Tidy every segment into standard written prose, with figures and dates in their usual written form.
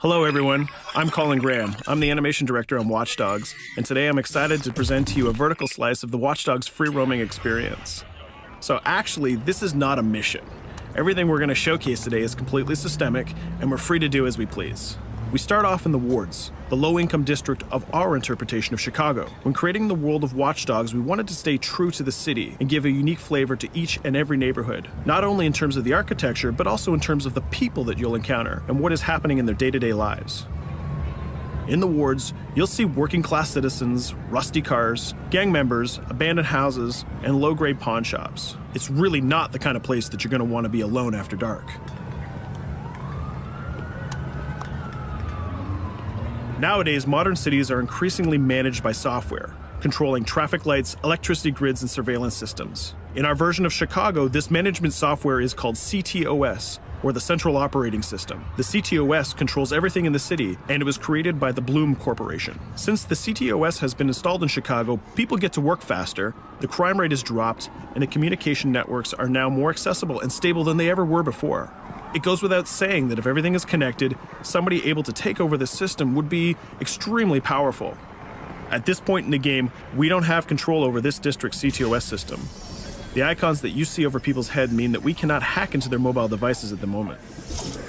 Hello everyone, I'm Colin Graham. I'm the animation director on Watch Dogs, and today I'm excited to present to you a vertical slice of the Watch Dogs free roaming experience. So actually, this is not a mission. Everything we're going to showcase today is completely systemic, and we're free to do as we please. We start off in the wards, the low-income district of our interpretation of Chicago. When creating the world of Watch Dogs, we wanted to stay true to the city and give a unique flavor to each and every neighborhood, not only in terms of the architecture, but also in terms of the people that you'll encounter and what is happening in their day-to-day lives. In the wards, you'll see working-class citizens, rusty cars, gang members, abandoned houses, and low-grade pawn shops. It's really not the kind of place that you're going to want to be alone after dark. Nowadays, modern cities are increasingly managed by software, controlling traffic lights, electricity grids, and surveillance systems. In our version of Chicago, this management software is called CTOS, or the Central Operating System. The CTOS controls everything in the city, and it was created by the Bloom Corporation. Since the CTOS has been installed in Chicago, people get to work faster, the crime rate has dropped, and the communication networks are now more accessible and stable than they ever were before. It goes without saying that if everything is connected, somebody able to take over the system would be extremely powerful. At this point in the game, we don't have control over this district's CTOS system. The icons that you see over people's head mean that we cannot hack into their mobile devices at the moment.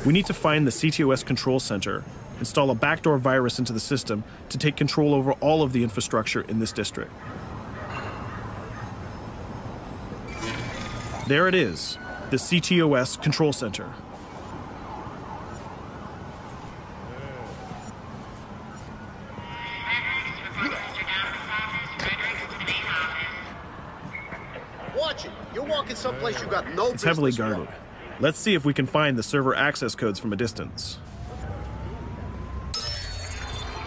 We need to find the CTOS control center, install a backdoor virus into the system to take control over all of the infrastructure in this district. There it is, the CTOS control center. Watch it. You're walking someplace you got no business. It's heavily guarded. Let's see if we can find the server access codes from a distance.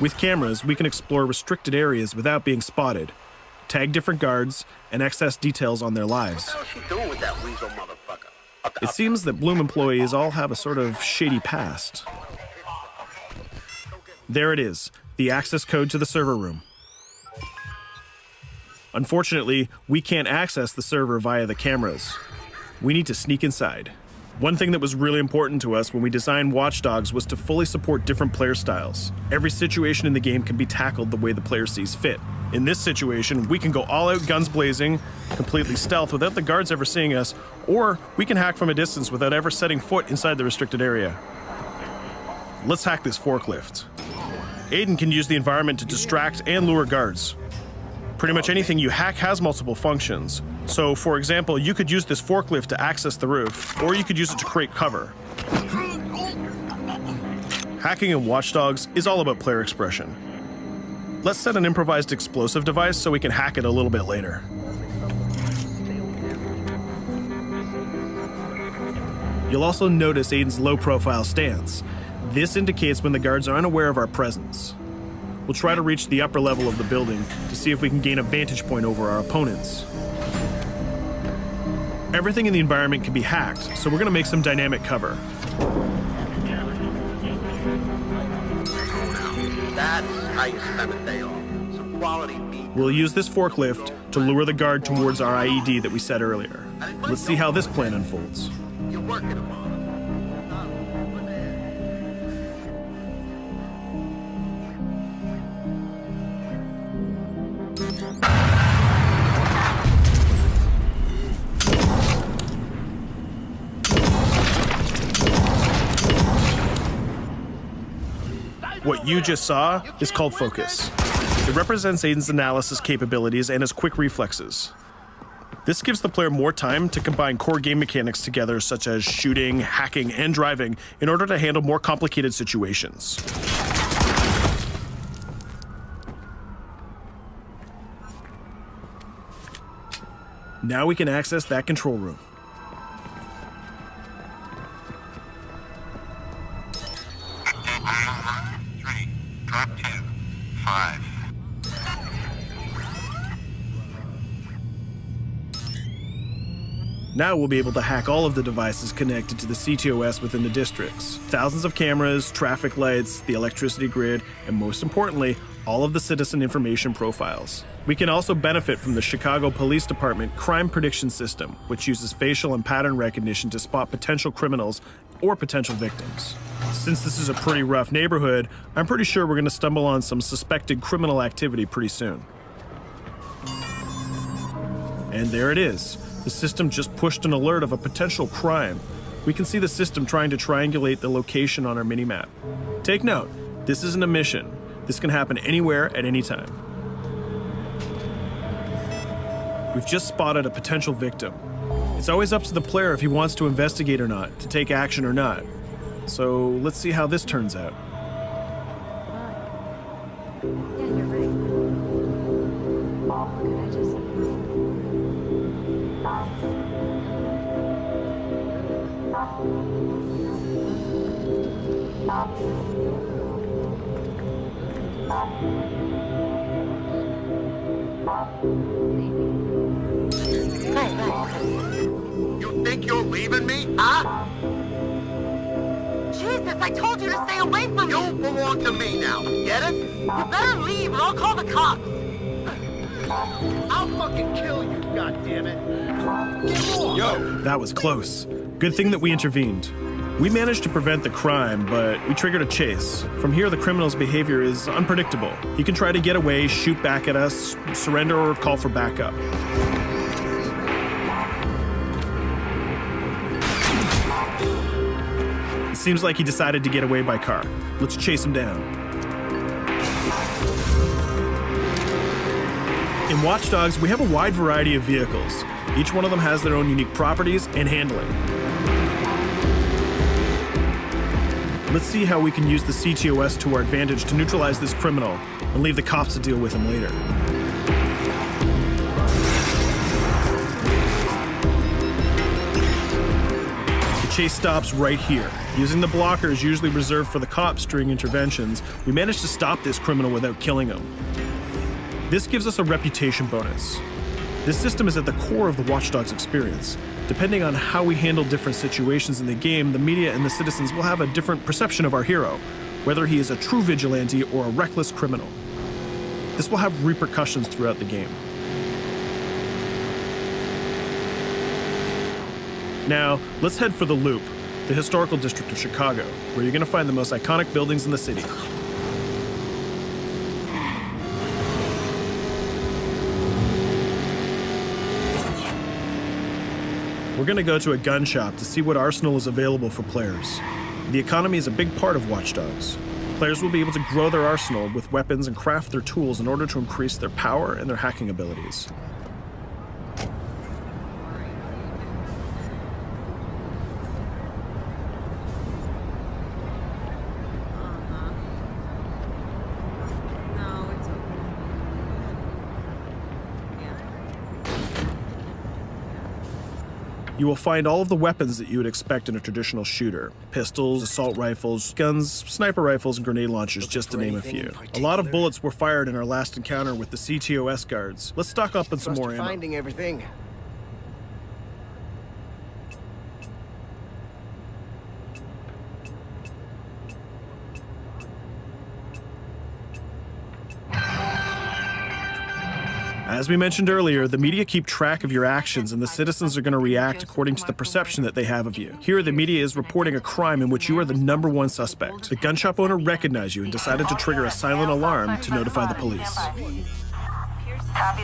With cameras, we can explore restricted areas without being spotted, tag different guards, and access details on their lives. What the hell is she doing with that weasel motherfucker? It seems that Bloom employees all have a sort of shady past. There it is, the access code to the server room. Unfortunately, we can't access the server via the cameras. We need to sneak inside. One thing that was really important to us when we designed Watch Dogs was to fully support different player styles. Every situation in the game can be tackled the way the player sees fit. In this situation, we can go all out guns blazing, completely stealth without the guards ever seeing us, or we can hack from a distance without ever setting foot inside the restricted area. Let's hack this forklift. Aiden can use the environment to distract and lure guards. Pretty much anything you hack has multiple functions. So, for example, you could use this forklift to access the roof, or you could use it to create cover. Hacking in Watch Dogs is all about player expression. Let's set an improvised explosive device so we can hack it a little bit later. You'll also notice Aiden's low-profile stance. This indicates when the guards are unaware of our presence. We'll try to reach the upper level of the building to see if we can gain a vantage point over our opponents. Everything in the environment can be hacked, so we're going to make some dynamic cover. That's how you spend a day off. Some quality meat. We'll use this forklift to lure the guard towards our IED that we set earlier. Let's see how this plan unfolds. You're working them on. What you just saw is called focus. It represents Aiden's analysis capabilities and his quick reflexes. This gives the player more time to combine core game mechanics together, such as shooting, hacking, and driving, in order to handle more complicated situations. Now we can access that control room. Drop 2, 5. Now we'll be able to hack all of the devices connected to the CTOS within the districts. Thousands of cameras, traffic lights, the electricity grid, and most importantly, all of the citizen information profiles. We can also benefit from the Chicago Police Department crime prediction system, which uses facial and pattern recognition to spot potential criminals or potential victims. Since this is a pretty rough neighborhood, I'm pretty sure we're going to stumble on some suspected criminal activity pretty soon. And there it is. The system just pushed an alert of a potential crime. We can see the system trying to triangulate the location on our minimap. Take note, this isn't a mission. This can happen anywhere at any time. We've just spotted a potential victim. It's always up to the player if he wants to investigate or not, to take action or not. So let's see how this turns out. Yeah, you're right. Could I just... You think you're leaving me? Huh? Jesus, I told you to stay away from me! You belong to me now. Get it? You better leave or I'll call the cops! I'll fucking kill you, goddammit. Get off! Yo! That was close. Good thing that we intervened. We managed to prevent the crime, but we triggered a chase. From here, the criminal's behavior is unpredictable. He can try to get away, shoot back at us, surrender, or call for backup. It seems like he decided to get away by car. Let's chase him down. In Watch Dogs, we have a wide variety of vehicles. Each one of them has their own unique properties and handling. Let's see how we can use the CTOS to our advantage to neutralize this criminal and leave the cops to deal with him later. The chase stops right here. Using the blockers usually reserved for the cops during interventions, we managed to stop this criminal without killing him. This gives us a reputation bonus. This system is at the core of the Watch Dogs experience. Depending on how we handle different situations in the game, the media and the citizens will have a different perception of our hero, whether he is a true vigilante or a reckless criminal. This will have repercussions throughout the game. Now, let's head for the Loop, the historical district of Chicago, where you're going to find the most iconic buildings in the city. We're going to go to a gun shop to see what arsenal is available for players. The economy is a big part of Watch Dogs. Players will be able to grow their arsenal with weapons and craft their tools in order to increase their power and their hacking abilities. No, it's okay. You will find all of the weapons that you would expect in a traditional shooter. Pistols, assault rifles, guns, sniper rifles, and grenade launchers, just to name a few. A lot of bullets were fired in our last encounter with the CTOS guards. Let's stock up on some more ammo. Finding everything. As we mentioned earlier, the media keep track of your actions and the citizens are going to react according to the perception that they have of you. Here, the media is reporting a crime in which you are the #1 suspect. The gun shop owner recognized you and decided to trigger a silent alarm to notify the police. Copy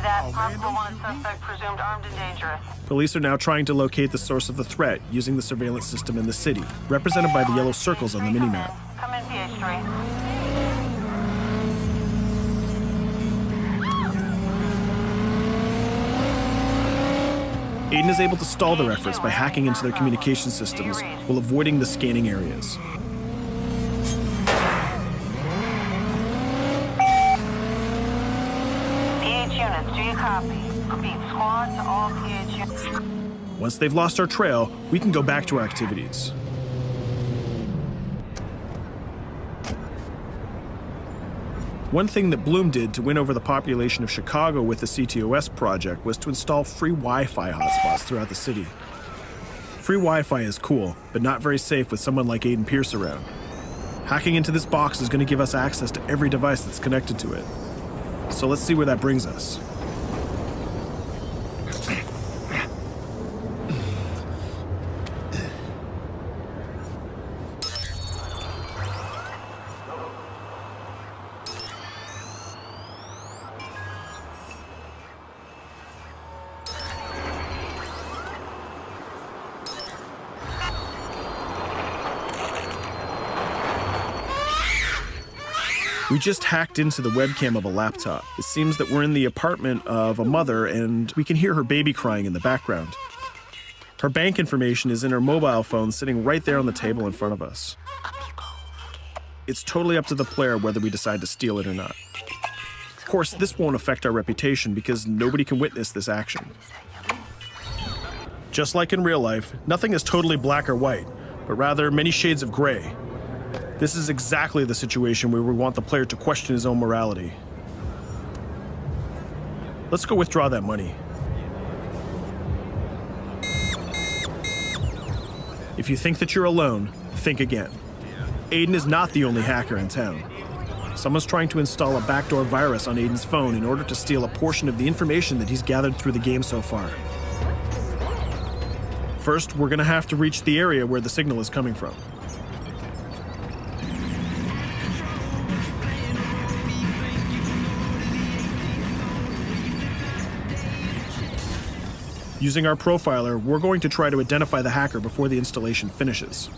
that. Possible one suspect presumed armed and dangerous. Police are now trying to locate the source of the threat using the surveillance system in the city, represented by the yellow circles on the minimap. Come in, PH3. Aiden is able to stall their efforts by hacking into their communication systems while avoiding the scanning areas. PH units, do you copy? Repeat, squad to all PH units. Once they've lost our trail, we can go back to our activities. One thing that Bloom did to win over the population of Chicago with the CTOS project was to install free Wi-Fi hotspots throughout the city. Free Wi-Fi is cool, but not very safe with someone like Aiden Pierce around. Hacking into this box is going to give us access to every device that's connected to it. So let's see where that brings us. We just hacked into the webcam of a laptop. It seems that we're in the apartment of a mother and we can hear her baby crying in the background. Her bank information is in her mobile phone sitting right there on the table in front of us. It's totally up to the player whether we decide to steal it or not. Of course, this won't affect our reputation because nobody can witness this action. Just like in real life, nothing is totally black or white, but rather many shades of gray. This is exactly the situation where we want the player to question his own morality. Let's go withdraw that money. If you think that you're alone, think again. Aiden is not the only hacker in town. Someone's trying to install a backdoor virus on Aiden's phone in order to steal a portion of the information that he's gathered through the game so far. First, we're gonna have to reach the area where the signal is coming from. Using our profiler, we're going to try to identify the hacker before the installation finishes.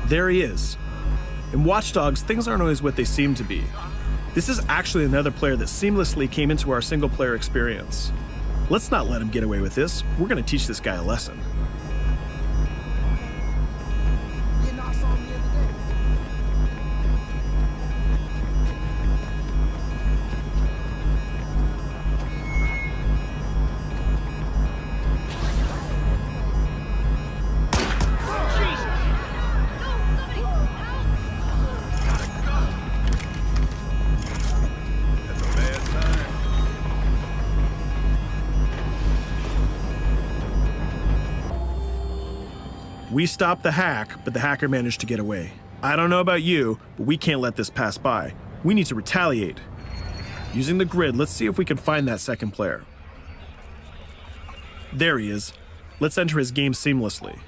There he is. In Watch Dogs, things aren't always what they seem to be. This is actually another player that seamlessly came into our single-player experience. Let's not let him get away with this. We're gonna teach this guy a lesson. We stopped the hack, but the hacker managed to get away. I don't know about you, but we can't let this pass by. We need to retaliate. Using the grid, let's see if we can find that second player. There he is. Let's enter his game seamlessly.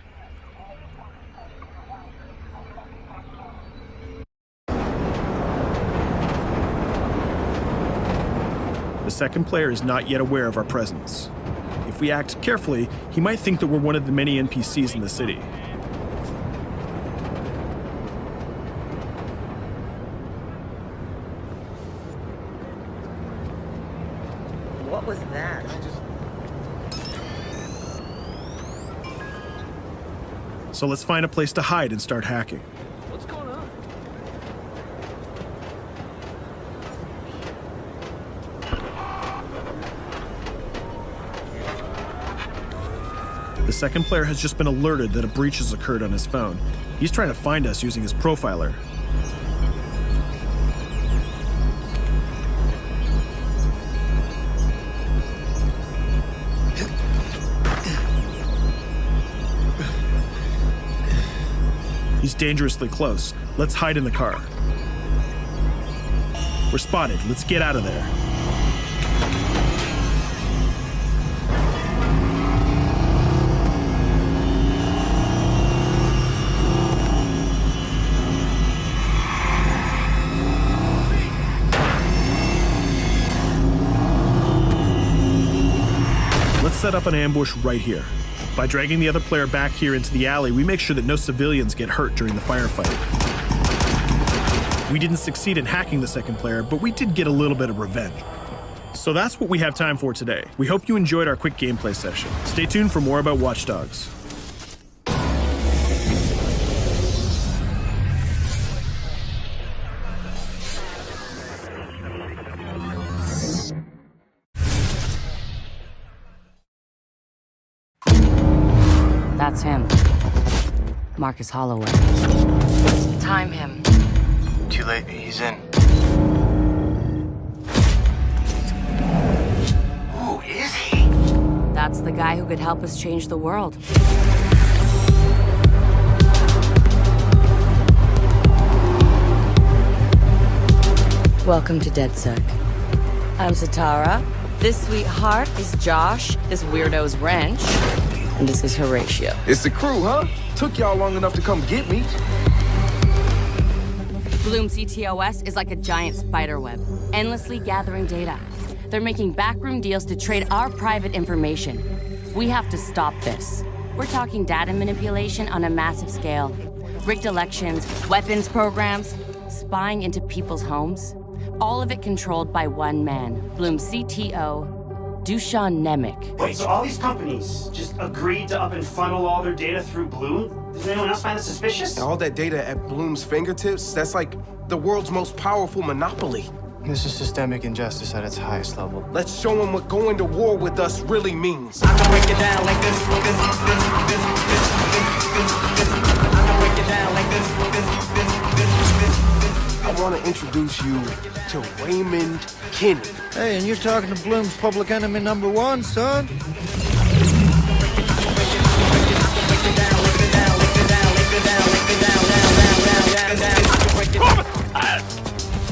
The second player is not yet aware of our presence. If we act carefully, he might think that we're one of the many NPCs in the city. What was that? So let's find a place to hide and start hacking. What's going on? The second player has just been alerted that a breach has occurred on his phone. He's trying to find us using his profiler. He's dangerously close. Let's hide in the car. We're spotted. Let's get out of there. Let's set up an ambush right here. By dragging the other player back here into the alley, we make sure that no civilians get hurt during the firefight. We didn't succeed in hacking the second player, but we did get a little bit of revenge. So that's what we have time for today. We hope you enjoyed our quick gameplay session. Stay tuned for more about Watch Dogs. That's him. Marcus Holloway. Time him. Too late, he's in. Who is he? That's the guy who could help us change the world. Welcome to DedSec. I'm Satara. This sweetheart is Josh. This weirdo's Wrench. And this is Horatio. It's the crew, huh? Took y'all long enough to come get me. Bloom CTOS is like a giant spider web, endlessly gathering data. They're making backroom deals to trade our private information. We have to stop this. We're talking data manipulation on a massive scale. Rigged elections, weapons programs, spying into people's homes. All of it controlled by one man, Bloom CTO, Dusan Nemec. Wait, so all these companies just agreed to up and funnel all their data through Bloom? Does anyone else find that suspicious? All that data at Bloom's fingertips, that's like the world's most powerful monopoly. This is systemic injustice at its highest level. Let's show them what going to war with us really means. I can break it down like this. I can break it down like this. I want to introduce you to Raymond Kinney. Hey, and you're talking to Bloom's public enemy number one, son?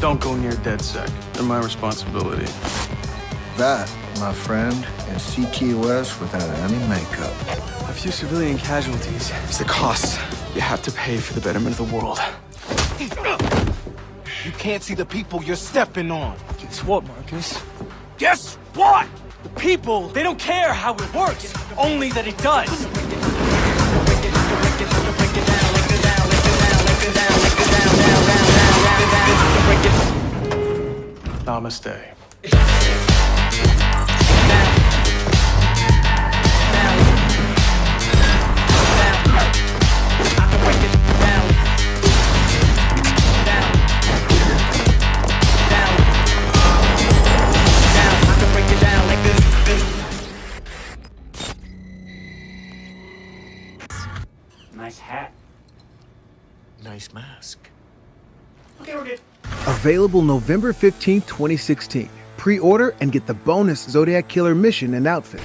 Don't go near DedSec. They're my responsibility. That, my friend, is CTOS without any makeup. A few civilian casualties is the cost you have to pay for the betterment of the world. You can't see the people you're stepping on. Guess what, Marcus? Guess what? The people, they don't care how it works, only that it does. Namaste. Nice hat. Nice mask. Okay, we're good. Available November 15th, 2016. Pre-order and get the bonus Zodiac Killer mission and outfit.